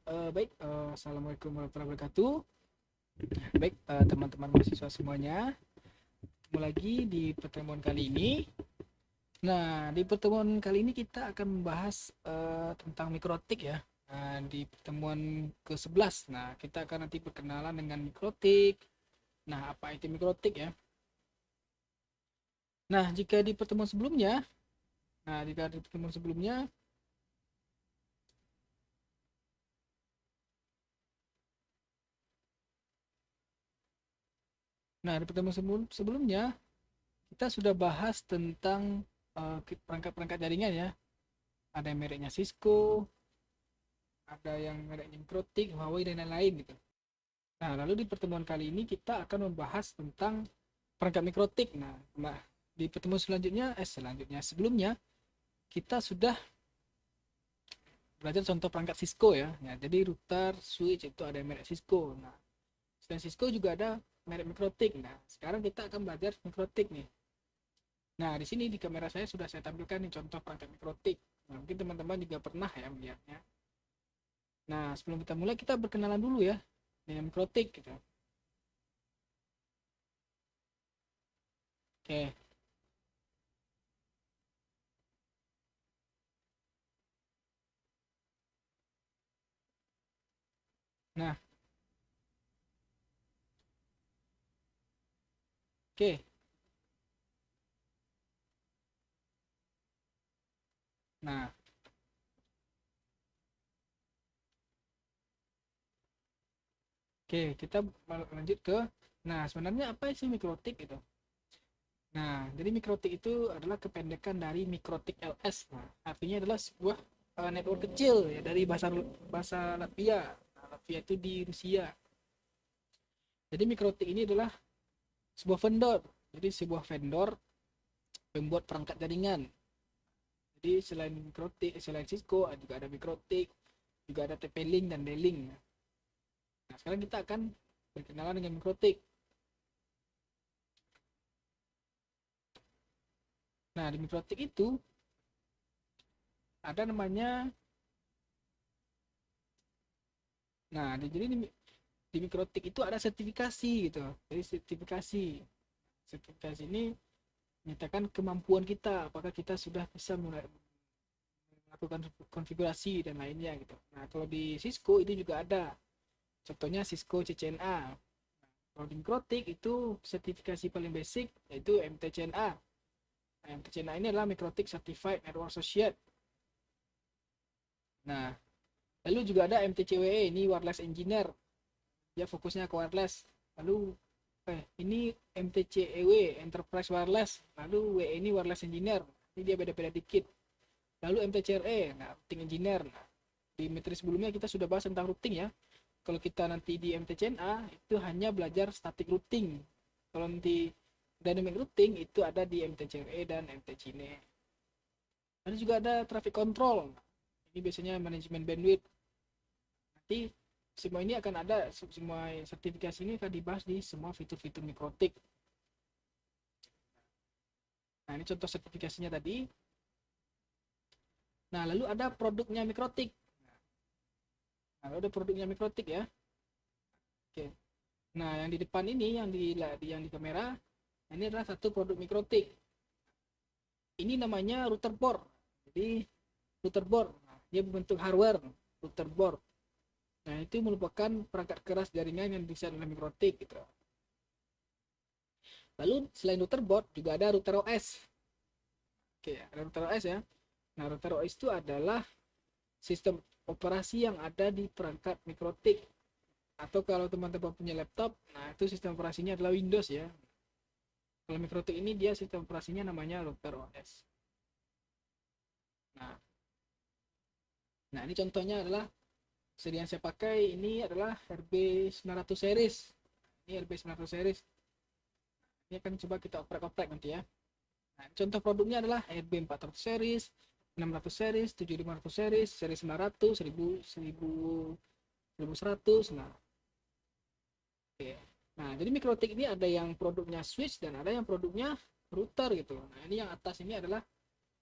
Assalamualaikum warahmatullahi wabarakatuh. Baik, teman-teman mahasiswa semuanya, ketemu lagi di pertemuan kali ini. Nah, di pertemuan kali ini kita akan membahas tentang mikrotik ya. Nah, di pertemuan ke-11, nah kita akan nanti perkenalan dengan mikrotik. Nah, apa itu mikrotik ya? Nah, jika di pertemuan sebelumnya, nah jika di pertemuan sebelumnya, nah di pertemuan sebelumnya kita sudah bahas tentang perangkat-perangkat jaringan ya. Ada yang mereknya Cisco, ada yang mereknya Mikrotik, Huawei dan lain-lain gitu. Nah, lalu di pertemuan kali ini kita akan membahas tentang perangkat Mikrotik. Nah, di pertemuan sebelumnya kita sudah belajar contoh perangkat Cisco ya. Ya, jadi router, switch itu ada yang merek Cisco. Nah, selain Cisco juga ada merek Mikrotik. Nah, sekarang kita akan belajar Mikrotik nih. Nah, di sini di kamera saya sudah saya tampilkan nih contoh perangkat Mikrotik. Nah, mungkin teman-teman juga pernah ya melihatnya. Nah, sebelum kita mulai kita berkenalan dulu ya dengan Mikrotik gitu. Oke. Nah, oke. Nah, oke, kita lanjut ke sebenarnya apa sih mikrotik itu? Nah, jadi mikrotik itu adalah kependekan dari mikrotik LS. Nah, artinya adalah sebuah network kecil ya dari bahasa bahasa Latvia. Nah, Latvia itu di Rusia. Jadi mikrotik ini adalah sebuah vendor. Jadi sebuah vendor pembuat perangkat jaringan. Jadi selain mikrotik, selain Cisco juga ada mikrotik, juga ada TP-Link dan D-Link. Nah, sekarang kita akan berkenalan dengan mikrotik. Nah, di mikrotik itu ada namanya, jadi di mikrotik itu ada sertifikasi gitu. Jadi sertifikasi ini menyatakan kemampuan kita, apakah kita sudah bisa melakukan konfigurasi dan lainnya gitu. Nah, kalau di Cisco itu juga ada, contohnya Cisco CCNA. Kalau di mikrotik itu sertifikasi paling basic yaitu MTCNA. Nah, MTCNA ini adalah Mikrotik Certified Network Associate. Nah, lalu juga ada MTCWE, ini Wireless Engineer, dia fokusnya ke wireless. Lalu ini MTCEW Enterprise Wireless, lalu WE ini Wireless Engineer, ini dia beda-beda dikit. Lalu MTCRE, nah Routing Engineer. Nah, di materi sebelumnya kita sudah bahas tentang routing ya. Kalau kita nanti di MTCNA itu hanya belajar static routing. Kalau nanti dynamic routing itu ada di MTCRE dan MTCNE. Lalu juga ada traffic control. Ini biasanya manajemen bandwidth. Nanti semua ini akan ada, semua sertifikasi ini akan dibahas di semua fitur-fitur mikrotik. Nah, ini contoh sertifikasinya tadi. Nah, lalu ada produknya mikrotik. Nah, lalu ada produknya mikrotik ya. Oke. Nah, yang di depan ini yang di kamera ini adalah satu produk mikrotik. Ini namanya router board. Jadi router board, dia berbentuk hardware router board. Nah, itu merupakan perangkat keras jaringan yang bisa dalam mikrotik gitu. Lalu selain router board juga ada router OS. Oke, ada router OS ya. Nah, router OS itu adalah sistem operasi yang ada di perangkat mikrotik. Atau kalau teman-teman punya laptop, nah itu sistem operasinya adalah Windows ya. Kalau mikrotik ini dia sistem operasinya namanya router OS. Nah, nah ini contohnya adalah seri yang saya pakai ini adalah RB900 series. Ini RB900 series. Ini akan coba kita oprek-oprek nanti ya. Nah, contoh produknya adalah RB400 series, 600 series, 7500 series, seri 900, 1000, 1100. Nah, oke. Nah, jadi mikrotik ini ada yang produknya switch dan ada yang produknya router gitu. Nah, ini yang atas ini adalah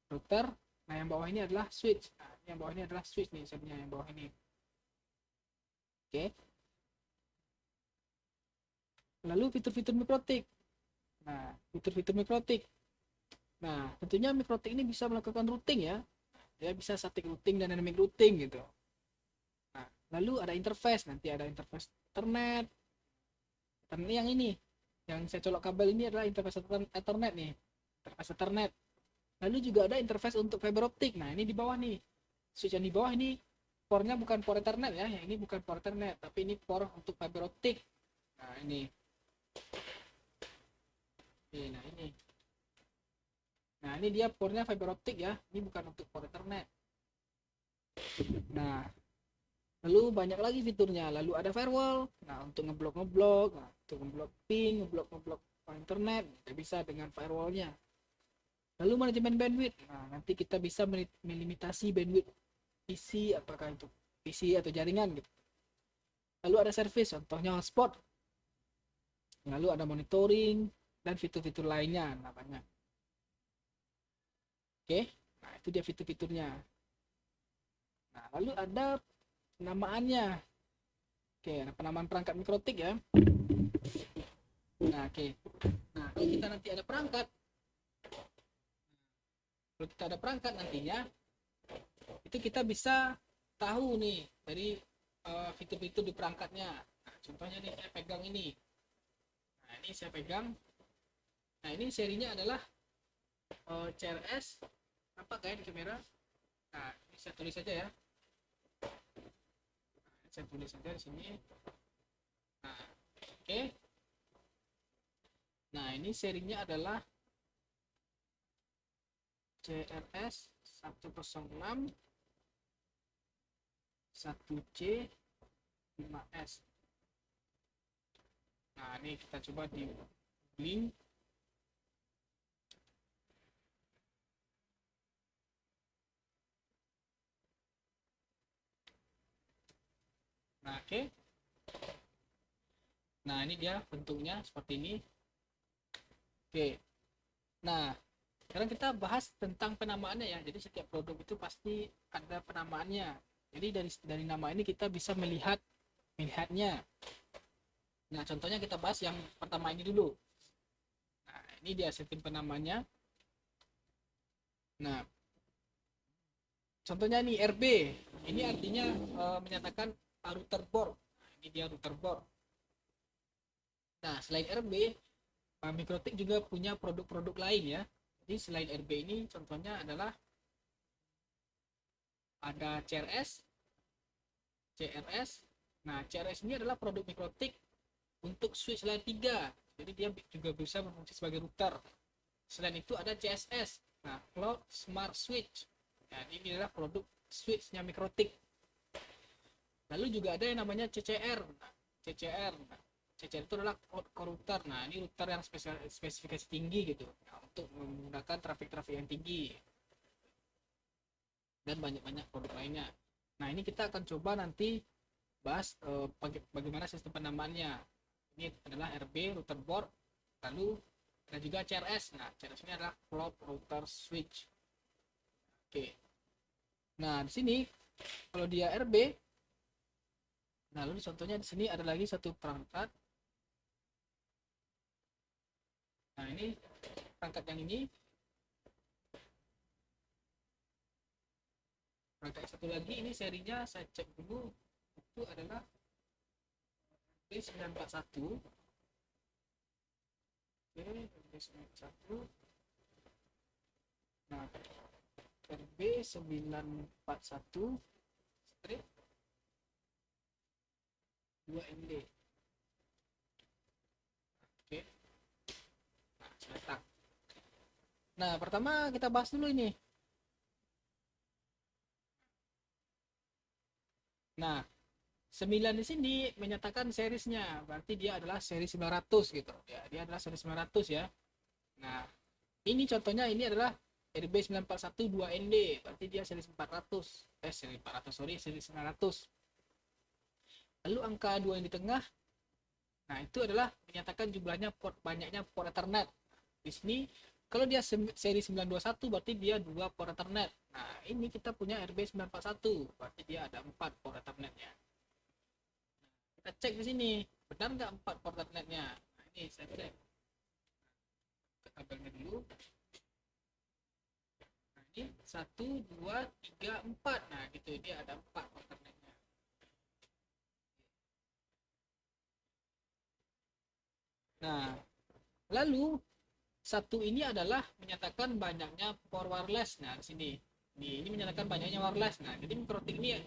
router, nah yang bawah ini adalah switch. Nah, yang bawah ini adalah switch nih, sebenarnya yang bawah ini. Oke. Lalu fitur-fitur mikrotik. Nah, fitur-fitur mikrotik. Nah, tentunya mikrotik ini bisa melakukan routing ya. Dia bisa static routing dan dynamic routing gitu. Nah, lalu ada interface, nanti ada interface Ethernet. Ethernet yang ini, yang saya colok kabel ini adalah interface Ethernet nih. Interface Ethernet. Lalu juga ada interface untuk fiber optik. Nah, ini di bawah nih. Switch yang di bawah ini portnya bukan port Ethernet ya. Yang ini bukan port Ethernet, tapi ini port untuk fiber optik. Nah, ini. Nah, ini. Nah, ini dia portnya fiber optik ya. Ini bukan untuk port Ethernet. Nah, lalu banyak lagi fiturnya. Lalu ada firewall. Nah, untuk ngeblok, nah, untuk ngeblok ping, ngeblok internet, kita bisa dengan firewallnya. Lalu manajemen bandwidth. Nah, nanti kita bisa melimitasi bandwidth PC, apakah itu PC atau jaringan gitu. Lalu ada service, contohnya hotspot. Lalu ada monitoring dan fitur-fitur lainnya namanya. Oke, nah itu dia fitur-fiturnya. Nah, lalu ada penamaannya. Oke, ada penamaan perangkat mikrotik ya. Nah, oke. Nah, kalau kita nanti ada perangkat, nantinya, itu kita bisa tahu nih dari fitur-fitur di perangkatnya. Nah, contohnya nih saya pegang ini. Nah, ini saya pegang. Nah, ini serinya adalah CRS apa kayak di kamera. Nah, ini saya tulis saja ya. Nah, saya tulis saja di sini. Nah, oke. Nah, ini serinya adalah CRS 106 1C 5S. Nah, ini kita coba di link. Nah, oke. Nah, ini dia bentuknya seperti ini. Oke. Nah, sekarang kita bahas tentang penamaannya ya. Jadi setiap produk itu pasti ada penamaannya. Jadi dari nama ini kita bisa melihatnya. Nah, contohnya kita bahas yang pertama ini dulu. Nah, ini dia sistem penamanya. Nah, contohnya nih RB. Ini artinya menyatakan router board. Nah, ini dia router board. Nah, selain RB, Mikrotik juga punya produk-produk lain ya. Jadi selain RB ini contohnya adalah ada CRS. Nah, CRS ini adalah produk Mikrotik untuk switch layer 3. Jadi dia juga bisa berfungsi sebagai router. Selain itu ada CSS. Nah, Cloud Smart Switch. Nah, ini adalah produk switchnya Mikrotik. Lalu juga ada yang namanya CCR. Nah, CCR. Nah, CCR itu adalah router. Nah, ini router yang spesifikasi tinggi gitu. Nah, untuk menggunakan traffic yang tinggi. Dan banyak-banyak produk lainnya. Nah, ini kita akan coba nanti bahas bagaimana sistem penamaannya. Ini adalah RB router board, lalu ada juga CRS. Nah, CRS ini adalah cloud router switch. Oke. Nah, di sini kalau dia RB, nah lalu contohnya di sini ada lagi satu perangkat. Nah, ini perangkat yang ini. Perangkat satu lagi ini serinya saya cek dulu, itu adalah B941. Oke, B941. Nah, RB941 strip 2MD. Oke. Nah, cetak. Nah, pertama kita bahas dulu ini. Nah, 9 di sini menyatakan seriesnya, berarti dia adalah seri 900 gitu. Ya, dia adalah seri 900 ya. Nah, ini contohnya ini adalah RB941 2ND, berarti dia seri 400. Seri 400, sorry, seri 900. Lalu angka 2 yang di tengah, nah itu adalah menyatakan jumlahnya banyaknya port Ethernet. Di sini kalau dia seri 921 berarti dia 2 port Ethernet. Nah, ini kita punya RB941, berarti dia ada 4 port Ethernetnya. cek di sini benar nggak 4 port Ethernet-nya. Nah, ini saya cek ke kabelnya dulu. Nah, ini 1 2 3 4. Nah gitu, dia ada 4 port Ethernet-nya. Nah lalu satu ini adalah menyatakan banyaknya port wireless. Nah di sini ini menyatakan banyaknya wireless. Nah jadi mikrotik ini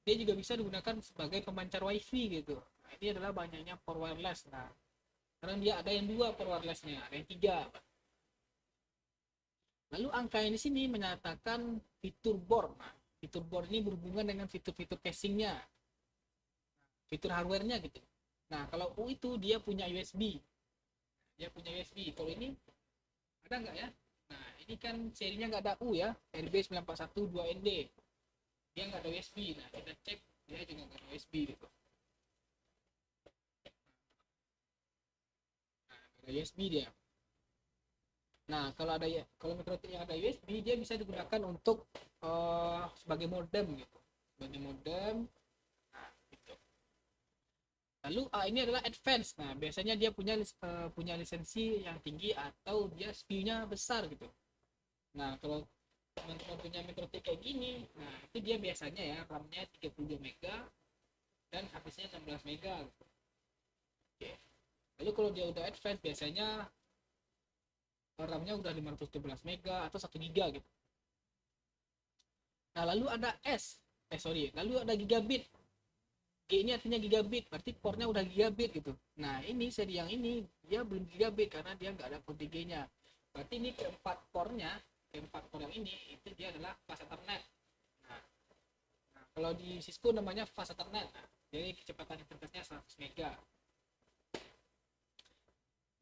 dia juga bisa digunakan sebagai pemancar wifi gitu. Nah, ini adalah banyaknya port wireless. Nah sekarang dia ada yang 2 port wirelessnya, ada yang 3. Lalu angka yang di sini menyatakan fitur board. Nah, fitur board ini berhubungan dengan fitur-fitur casingnya, fitur hardwarenya gitu. Nah kalau U itu dia punya USB, kalau ini ada nggak ya? Nah ini kan serinya nggak ada U ya, RB941 2ND, dia nggak ada USB. Nah kita cek dia juga nggak ada USB gitu. Nah, ada USB dia. Nah kalau mikrotik yang ada USB dia bisa digunakan untuk sebagai modem gitu, sebagai modem. Nah gitu. Lalu ini adalah advance. Nah biasanya dia punya lisensi yang tinggi atau dia SPU-nya besar gitu. Nah kalau teman-teman punya mikrotik kayak gini, nah itu dia biasanya ya RAM-nya 32 mega dan habisnya 16 mega gitu. Oke. Lalu kalau dia udah advance biasanya RAM-nya udah 512 mega atau 1 giga gitu. Nah lalu ada lalu ada gigabit. G ini artinya gigabit, berarti portnya udah gigabit gitu. Nah ini seri yang ini dia belum gigabit karena dia nggak ada kode G-nya. Berarti ini keempat portnya, keempat port yang ini itu dia adalah fast Ethernet. Nah, kalau di Cisco namanya fast Ethernet. Nah, jadi kecepatan interface-nya 100 mega.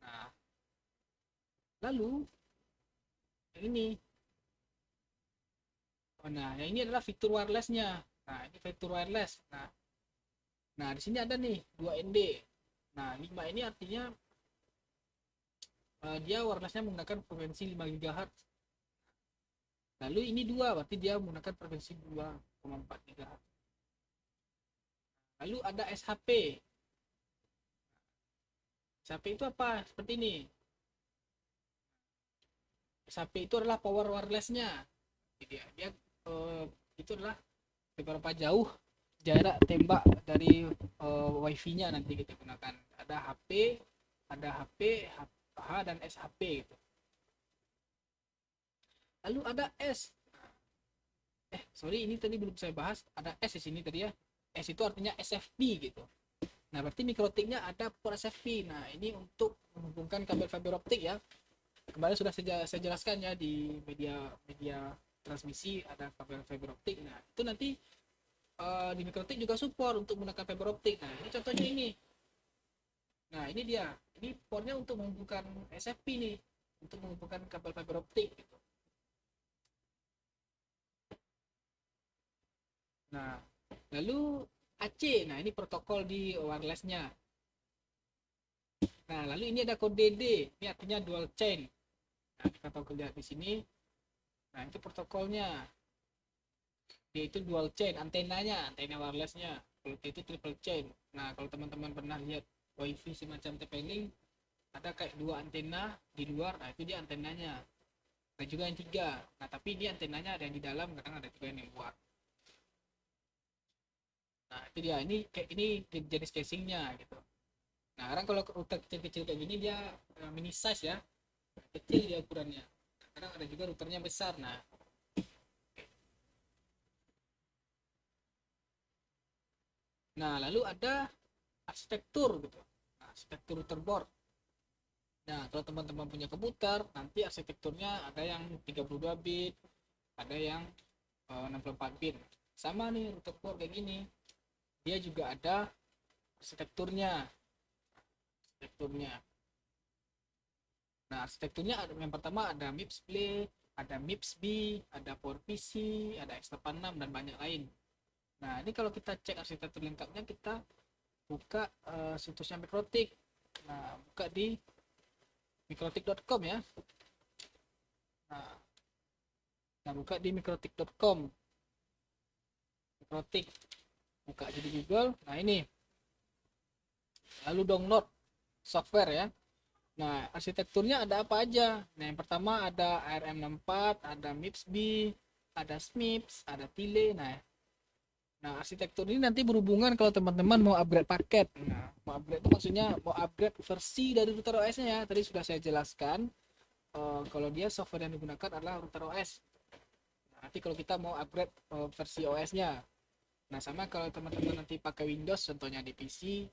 Nah, lalu yang ini. Nah, yang ini adalah fitur wireless-nya. Nah, ini fitur wireless. Nah, di sini ada nih 2ND. Nah, 5 ini artinya dia wireless-nya menggunakan frekuensi 5 GHz. Lalu ini 2, berarti dia menggunakan frekuensi 2,4 GHz. Lalu ada SHP. SHP itu apa? Seperti ini. SHP itu adalah power wireless-nya. Dia itu adalah seberapa jauh jarak tembak dari wifi-nya nanti kita gunakan. Ada HP, H dan SHP gitu. Lalu ada S. Sorry, ini tadi belum saya bahas. Ada S di sini tadi ya. S itu artinya SFP gitu. Nah, berarti mikrotiknya ada port SFP. Nah, ini untuk menghubungkan kabel fiber optik ya. Kemarin sudah saya jelaskan ya di media transmisi ada kabel fiber optik. Nah, itu nanti di mikrotik juga support untuk menggunakan fiber optik. Nah, ini contohnya ini. Nah, ini dia. Ini portnya untuk menghubungkan SFP nih, untuk menghubungkan kabel fiber optik gitu. Nah, lalu AC. Nah, ini protokol di wirelessnya. Nah, lalu ini ada kode D. Ini artinya dual chain. Nah, kita tahu lihat di sini. Nah, itu protokolnya. D itu dual chain, antena wirelessnya. Kalau T itu triple chain. Nah, kalau teman-teman pernah lihat wifi semacam TP-Link, ada kayak 2 antena di luar. Nah, itu dia antenanya. Ada juga yang 3. Nah, tapi ini antenanya ada yang di dalam, kadang ada juga yang di luar. Nah, itu dia. Ini jenis casingnya gitu. Nah, sekarang kalau router kecil-kecil kayak gini dia mini size ya, kecil dia ukurannya. Kadang ada juga routernya besar. Nah lalu ada arsitektur gitu. Nah, arsitektur router board. Nah, kalau teman-teman punya komputer, nanti arsitekturnya ada yang 32 bit, ada yang 64 bit. Sama nih router board kayak gini. Dia juga ada arsitekturnya. Nah, arsitekturnya yang pertama ada MIPS Play, ada MIPS B, ada PowerPC, ada X86 dan banyak lain. Nah, ini kalau kita cek arsitektur lengkapnya, kita buka situsnya Mikrotik. Nah, buka di mikrotik.com ya. Nah, buka di mikrotik.com. Mikrotik. Buka aja di Google. Nah, ini. lalu download software ya. Nah, arsitekturnya ada apa aja? Nah, yang pertama ada ARM64, ada MIPS B, ada SMIPS, ada Tile. Nah, arsitektur ini nanti berhubungan kalau teman-teman mau upgrade paket. Nah, mau upgrade itu maksudnya mau upgrade versi dari router OS-nya ya. Tadi sudah saya jelaskan. Kalau dia software yang digunakan adalah router OS. Nah, nanti kalau kita mau upgrade versi OS-nya. Nah, sama kalau teman-teman nanti pakai Windows, contohnya di PC.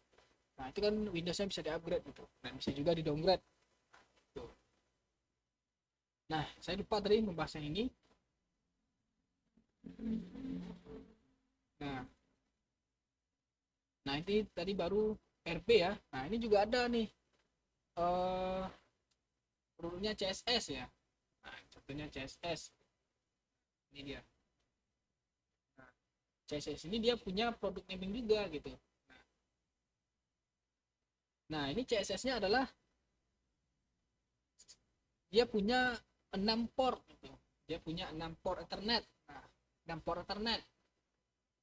Nah, itu kan Windows-nya bisa di-upgrade gitu. Dan bisa juga di-downgrade. Tuh. Nah, saya lupa tadi membahas yang ini. Nah, nah ini tadi baru RP ya. Nah, ini juga ada nih eh produknya CSS ya. Nah, contohnya CSS. Ini dia. Nah, CSS ini dia punya produk naming juga gitu. Nah, ini CSS-nya adalah dia punya 6 port gitu. Dia punya 6 port Ethernet. Nah, 6 port Ethernet.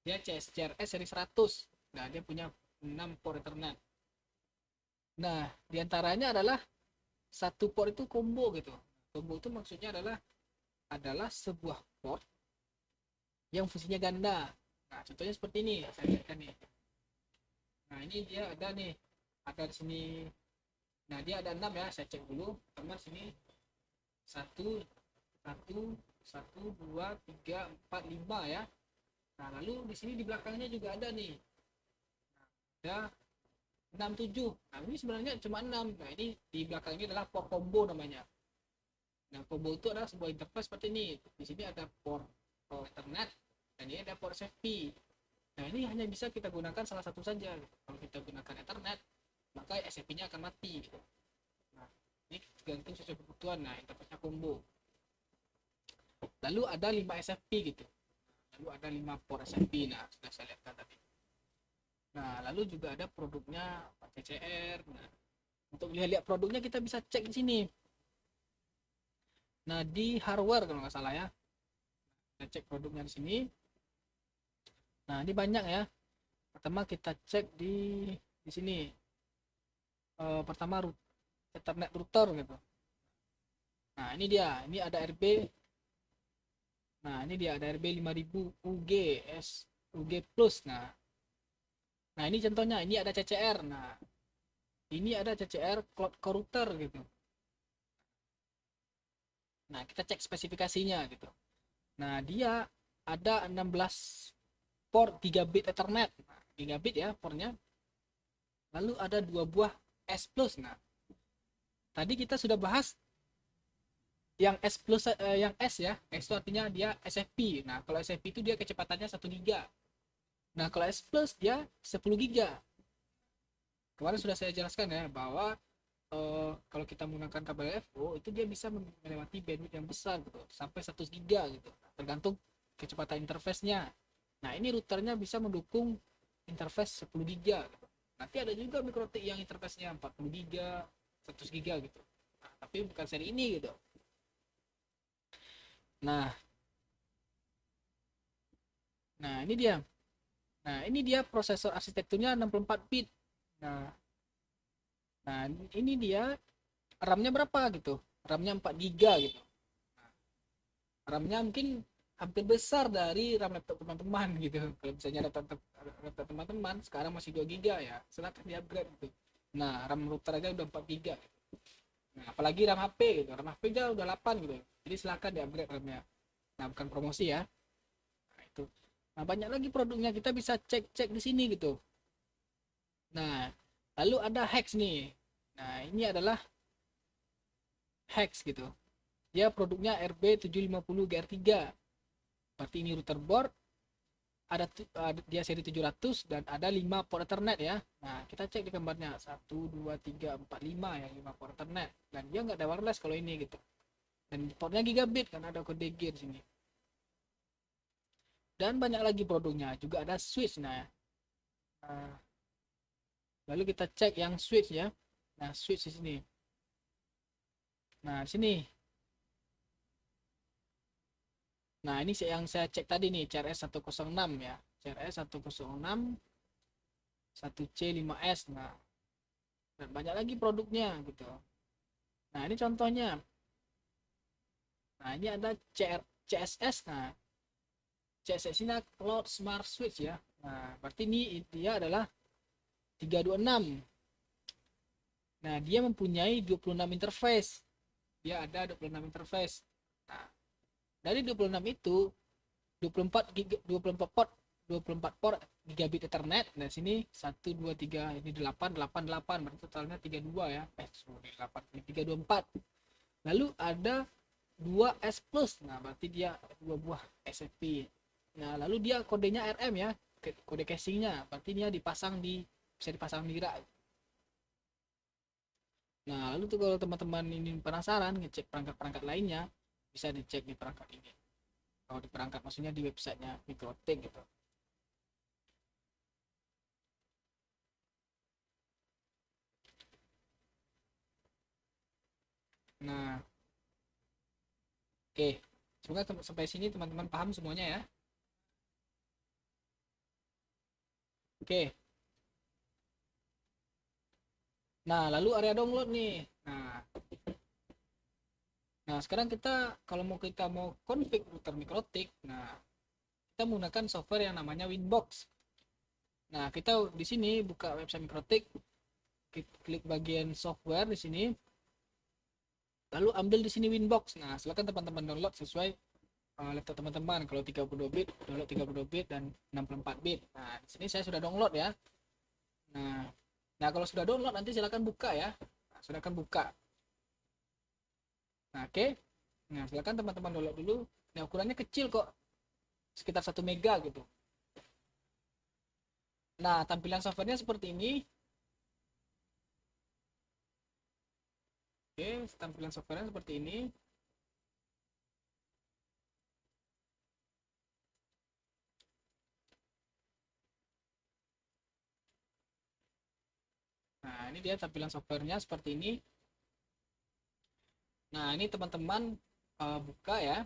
Dia CSS seri 100. Nah, dia punya 6 port Ethernet. Nah, diantaranya adalah satu port itu combo gitu. Combo itu maksudnya adalah sebuah port yang fungsinya ganda. Nah, contohnya seperti ini, saya lihatkan nih. Nah, ini dia ada nih, ada di sini. Nah, dia ada 6 ya, saya cek dulu. Pertama sini satu, satu, satu, dua, tiga, empat, lima ya. Nah, lalu di sini di belakangnya juga ada nih. Ada 6 7. Nah, ini sebenarnya cuma 6. Nah, ini di belakangnya adalah port combo namanya. Nah, combo itu adalah sebuah interface seperti ini. Di sini ada port Ethernet dan ini ada port SFP. Nah, ini hanya bisa kita gunakan salah satu saja. Kalau kita gunakan Ethernet, maka SFP-nya akan mati. Nah, ini tergantung sesuai kebutuhan. Nah, interface-nya combo. Lalu ada 5 SFP gitu. Lalu ada 5 port SFP. Nah, sudah saya lihatkan tadi. Nah, lalu juga ada produknya CCR. Nah, untuk lihat-lihat produknya kita bisa cek di sini. Nah, di hardware kalau nggak salah ya. Kita cek produknya di sini. Nah, ini banyak ya. Pertama kita cek di sini. Pertama Ethernet router gitu. Nah, ini dia. Ini ada RB. Nah, ini dia ada RB 5000 UG S UG Plus. Nah, ini contohnya. Ini ada CCR. Nah, ini ada CCR Cloud Core Router gitu. Nah, kita cek spesifikasinya gitu. Nah, dia ada 16 port gigabit Ethernet. Nah, gigabit ya portnya. Lalu ada 2 buah S Plus. Nah, tadi kita sudah bahas yang S Plus, yang S ya. S itu artinya dia SFP. Nah, kalau SFP itu dia kecepatannya 1 giga. Nah, kalau S Plus dia 10 giga. Kemarin sudah saya jelaskan ya bahwa kalau kita menggunakan kabel FO itu dia bisa melewati bandwidth yang besar gitu, sampai 100 giga gitu. Tergantung kecepatan interface-nya. Nah, ini routernya bisa mendukung interface 10 giga gitu. Nanti ada juga MikroTik yang interface-nya 40 giga, 100 giga gitu. Nah, tapi bukan seri ini gitu. Nah, nah ini dia. Nah, ini dia prosesor arsitekturnya 64 bit. Nah, nah ini dia RAM-nya berapa gitu. RAM-nya 4 giga gitu. RAM-nya mungkin hampir besar dari RAM laptop teman-teman gitu. Kalau misalnya laptop teman-teman sekarang masih 2 giga ya, silakan di-upgrade gitu. Nah, RAM router aja udah 4 giga. Nah, apalagi RAM HP gitu. RAM HP aja udah 8 gitu. Jadi silakan di-upgrade RAM-nya. Nah, bukan promosi ya. Nah, itu. Nah, banyak lagi produknya kita bisa cek-cek di sini gitu. Nah, lalu ada Hex nih. Nah, ini adalah Hex gitu. Dia produknya RB750GR3. Berarti ini router board, ada dia seri 700 dan ada 5 port Ethernet ya. Nah, kita cek di gambarnya 1 2 3 4 5 ya, 5 port Ethernet. Dan dia nggak ada wireless kalau ini gitu. Dan portnya gigabit karena ada kode G di sini. Dan banyak lagi produknya, juga ada switch nah. Lalu kita cek yang switch ya. Nah, switch di sini. Nah, di sini. Nah, ini yang saya cek tadi nih, CRS 106 ya. CRS 106 1C5S. Nah, dan banyak lagi produknya gitu. Nah, ini contohnya. Nah, ini ada CSS. Nah, CSS ini Cloud Smart Switch ya. Nah, berarti ini dia adalah 326. Nah, dia mempunyai 26 interface. Dia ada 26 interface. Nah, dari 26 itu 24 port 24 port gigabit Ethernet. Nah, sini 1 2 3 ini 8 8 8 berarti totalnya 32 ya. Sorry, 8 324. Lalu ada 2 S plus. Nah, berarti dia dua buah SFP. Nah, lalu dia kodenya RM ya. Kode casingnya. Berarti dia bisa dipasang di rak. Nah, lalu tuh kalau teman-teman ini penasaran ngecek perangkat-perangkat lainnya, bisa dicek di perangkat ini. Kalau di perangkat maksudnya di websitenya Mikrotik gitu. Nah, oke. Semoga sampai sini teman-teman paham semuanya ya. Oke. Nah, lalu area download nih. Nah, sekarang kita mau config router Mikrotik. Nah, kita menggunakan software yang namanya Winbox. Nah, kita di sini buka website Mikrotik, klik bagian software di sini, lalu ambil di sini Winbox. Nah, silakan teman-teman download sesuai laptop teman-teman. Kalau 32 bit, download 32 bit dan 64 bit. Nah, di sini saya sudah download ya. Nah, nah kalau sudah download nanti silakan buka ya. Nah, silakan buka. Nah, oke. Nah, silakan teman-teman download dulu. Nah, ukurannya kecil kok. Sekitar 1 mega gitu. Nah, tampilan softwarenya seperti ini. Oke, tampilan softwarenya seperti ini. Nah, ini dia tampilan softwarenya seperti ini. Nah, ini teman-teman buka ya.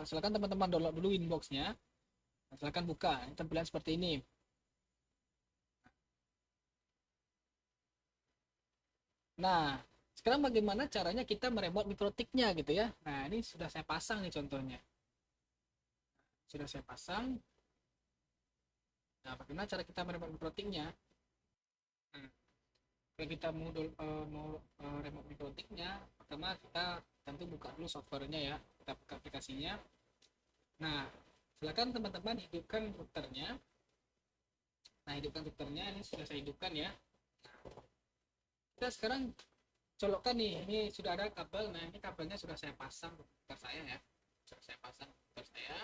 Silakan teman-teman download dulu Winbox-nya. Nah, silakan buka. Ini tampilan seperti ini. Nah, sekarang bagaimana caranya kita meremote mikrotiknya gitu ya. Nah, ini sudah saya pasang nih contohnya. Sudah saya pasang. Nah, bagaimana cara kita meremote mikrotiknya? Nah, kalau kita mau remote mikrotiknya, pertama kita tentu buka dulu softwarenya ya. Kita buka aplikasinya. Nah, silakan teman-teman hidupkan routernya. Nah, hidupkan routernya ini sudah saya hidupkan ya. Kita sekarang colokkan nih, ini sudah ada kabel. Nah, ini kabelnya sudah saya pasang ke router saya ya. Sudah saya pasang ke router saya.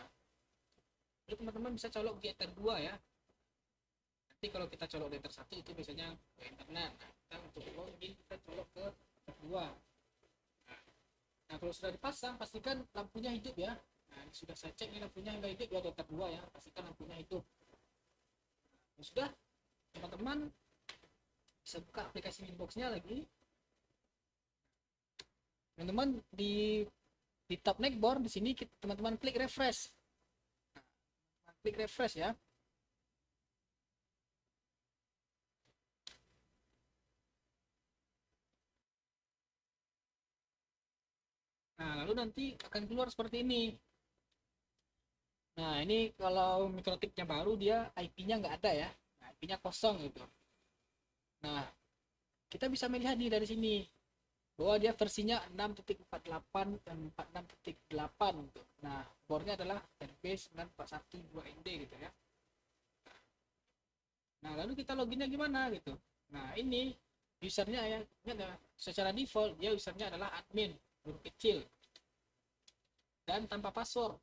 Lalu teman-teman bisa colok di ether 2 ya. Nanti kalau kita colok di ether 1 itu biasanya ke internet. Nah, kita untuk login kita colok ke ether 2. Nah, kalau sudah dipasang pastikan lampunya hidup ya. Nah, ini sudah saya cek, ini lampunya nggak hidup ya di ether 2 ya. Pastikan lampunya hidup. Nah, sudah, teman-teman bisa buka aplikasi Winbox-nya lagi. Teman-teman di tab neckboard di sini teman-teman klik refresh. Nah, klik refresh ya. Nah, lalu nanti akan keluar seperti ini. Nah, ini kalau mikrotiknya baru dia IP-nya nggak ada ya. Nah, IP-nya kosong gitu. Nah, kita bisa melihat nih dari sini bahwa dia versinya 6.48 dan 46.8 gitu. Nah, boardnya adalah RB 9412ND gitu ya. Nah, lalu kita loginnya gimana gitu. Nah, ini usernya ya, ini ada secara default dia usernya adalah admin huruf kecil dan tanpa password.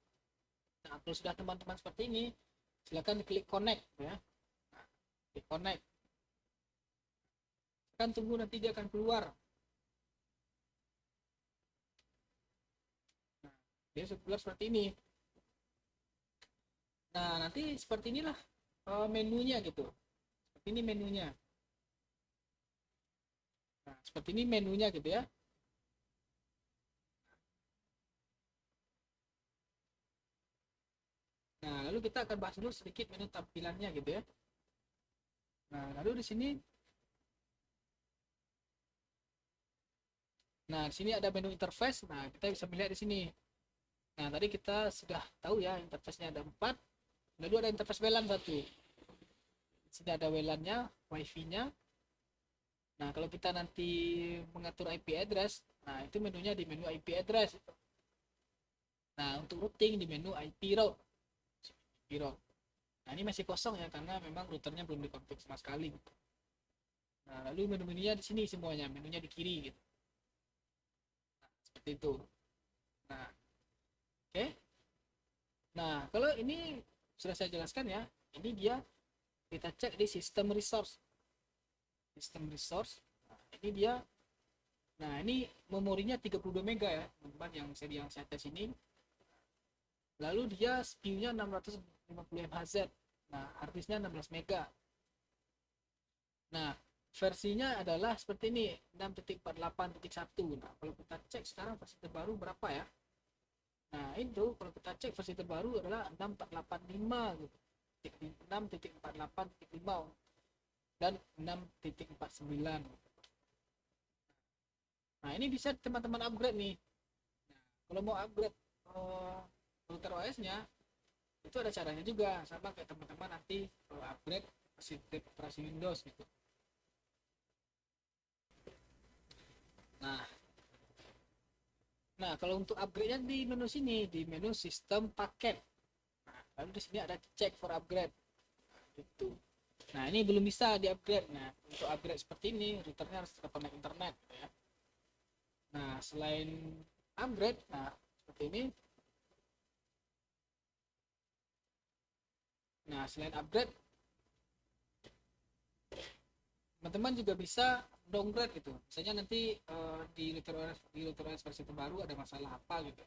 Nah, kalau sudah teman-teman seperti ini, silakan klik connect ya. Nah, klik connect. Kan tunggu nanti dia akan keluar. Nah, dia keluar seperti ini. Nah, nanti seperti inilah menunya gitu. Seperti ini menunya. Nah, seperti ini menunya gitu ya. Nah, lalu kita akan bahas dulu sedikit menu tampilannya gitu ya. Nah, lalu di sini Nah, di sini ada menu interface. Nah, kita bisa melihat di sini. Nah, tadi kita sudah tahu ya interface-nya ada 4. Lalu ada interface WLAN satu. Di sini ada WLAN-nya, WiFi-nya. Nah, kalau kita nanti mengatur IP address, nah itu menunya di menu IP address. Nah, untuk routing di menu IP route. IP route. Nah, ini masih kosong ya karena memang routernya belum dikonfig sama sekali. Nah, lalu menu-menunya di sini semuanya, menunya di kiri gitu. Nah, seperti itu. Nah, oke. Okay. Nah, kalau ini sudah saya jelaskan ya. Ini dia kita cek di sistem resource. Sistem resource. Nah, ini dia. Nah, ini memorinya 32 mega ya, teman-teman yang saya tes ini. Lalu dia speed-nya 650 MHz. Nah, harddisknya 16 mega. Nah, versinya adalah seperti ini, 6.48.1. Nah, kalau kita cek sekarang versi terbaru berapa ya? Nah, itu kalau kita cek versi terbaru adalah 6.485 gitu. 6.48.5 dan 6.49. Nah, ini bisa teman-teman upgrade nih. Nah, kalau mau upgrade router OS-nya itu ada caranya juga, sama kayak teman-teman nanti upgrade sistem operasi Windows gitu. Nah, kalau untuk upgrade-nya di menu sini, di menu sistem paket. Nah, lalu di sini ada check for upgrade. Nah, gitu. Nah, ini belum bisa di-upgrade. Nah, untuk upgrade seperti ini, routernya harus terkonek internet gitu ya. Nah, selain upgrade, nah seperti ini. Nah, selain upgrade, teman-teman juga bisa downgrade gitu. Misalnya nanti di router OS versi terbaru ada masalah apa gitu.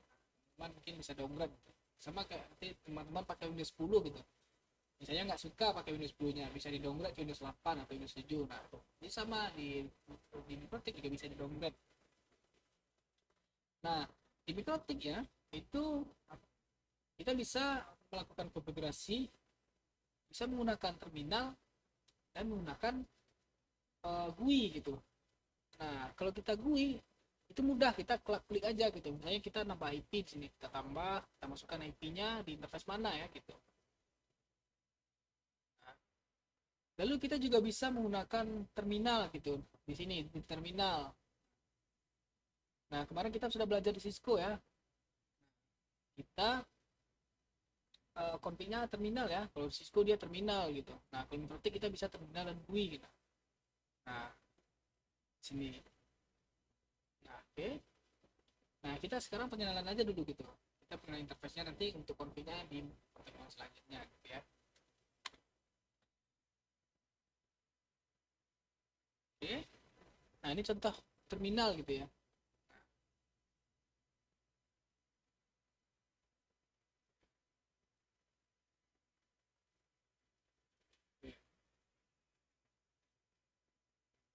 Teman mungkin bisa downgrade gitu. Sama kayak nanti teman-teman pakai Windows 10 gitu. Misalnya nggak suka pakai Windows 10-nya, bisa di downgrade ke Windows 8 atau Windows 7. Nah, ini sama di Microtik juga bisa di downgrade. Nah, di Microtik ya, itu kita bisa melakukan konfigurasi, bisa menggunakan terminal dan menggunakan GUI gitu. Nah, kalau kita GUI itu mudah, kita klik aja gitu. Misalnya kita nambah IP di sini, kita tambah, kita masukkan IP-nya di interface mana ya gitu. Nah, lalu kita juga bisa menggunakan terminal gitu. Di sini di terminal. Nah, kemarin kita sudah belajar di Cisco ya. Kita config-nya terminal ya. Kalau Cisco dia terminal gitu. Nah, kalau Microtik kita bisa terminal dan GUI gitu. Nah, sini. Nah, oke. Okay. Nah, kita sekarang pengenalan aja dulu gitu. Kita pengenalan interface-nya nanti untuk config-nya di pertemuan selanjutnya gitu ya. Oke. Okay. Nah, ini contoh terminal gitu ya.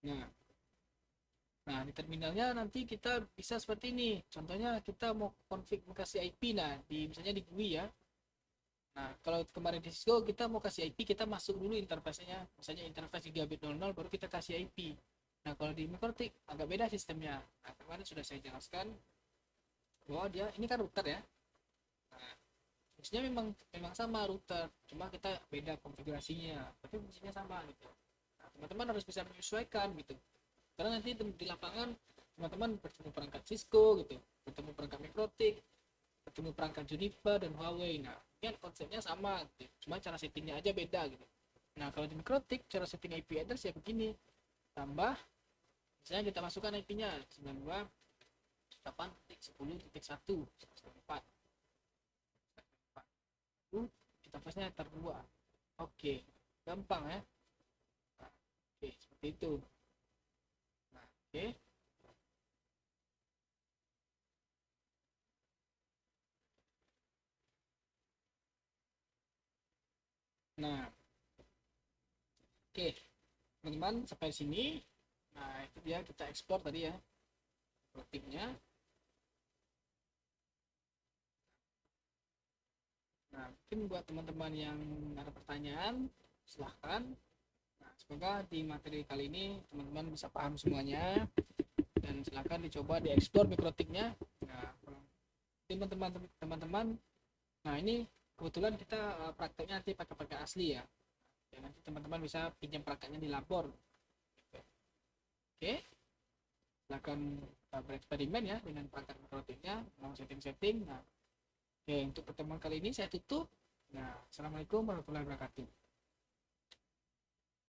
Nah, di terminalnya nanti kita bisa seperti ini. Contohnya kita mau konfigurasi IP, nah di misalnya di GUI ya. Nah, kalau kemarin di Cisco kita mau kasih IP, kita masuk dulu interface-nya. Misalnya interface gigabit 00 baru kita kasih IP. Nah, kalau di Microtik agak beda sistemnya. Nah, kemarin sudah saya jelaskan bahwa dia ini kan router ya. Nah, fungsinya memang sama router, cuma kita beda konfigurasinya, tapi fungsinya sama gitu. Nah, teman-teman harus bisa menyesuaikan gitu. Karena nanti di lapangan teman-teman bertemu perangkat Cisco gitu, bertemu perangkat Microtik, bertemu perangkat Juniper dan Huawei. Nah, ini kan konsepnya sama gitu. Cuma cara settingnya aja beda gitu. Nah, kalau di Microtik cara setting IP address ya begini. Tambah misalnya kita masukkan IP-nya 92.8.10.1 kita pasnya terdua. Oke, gampang ya. Nah, oke, seperti itu. Nah, oke. Nah, oke, teman-teman sampai sini. Nah, itu dia kita ekspor tadi ya, routingnya. Nah, mungkin buat teman-teman yang ada pertanyaan, silahkan. Nah, semoga di materi kali ini teman-teman bisa paham semuanya. dan silakan dicoba dieksplor mikrotiknya. Nah, teman-teman, nah ini kebetulan kita prakteknya nanti pakai asli ya. Ya, nanti teman-teman bisa pinjam prakteknya di lapor. Oke, silakan bereksperimen ya dengan praktek mikrotiknya, mau setting-setting. Nah, oke, untuk pertemuan kali ini saya tutup. Nah, assalamualaikum warahmatullahi wabarakatuh.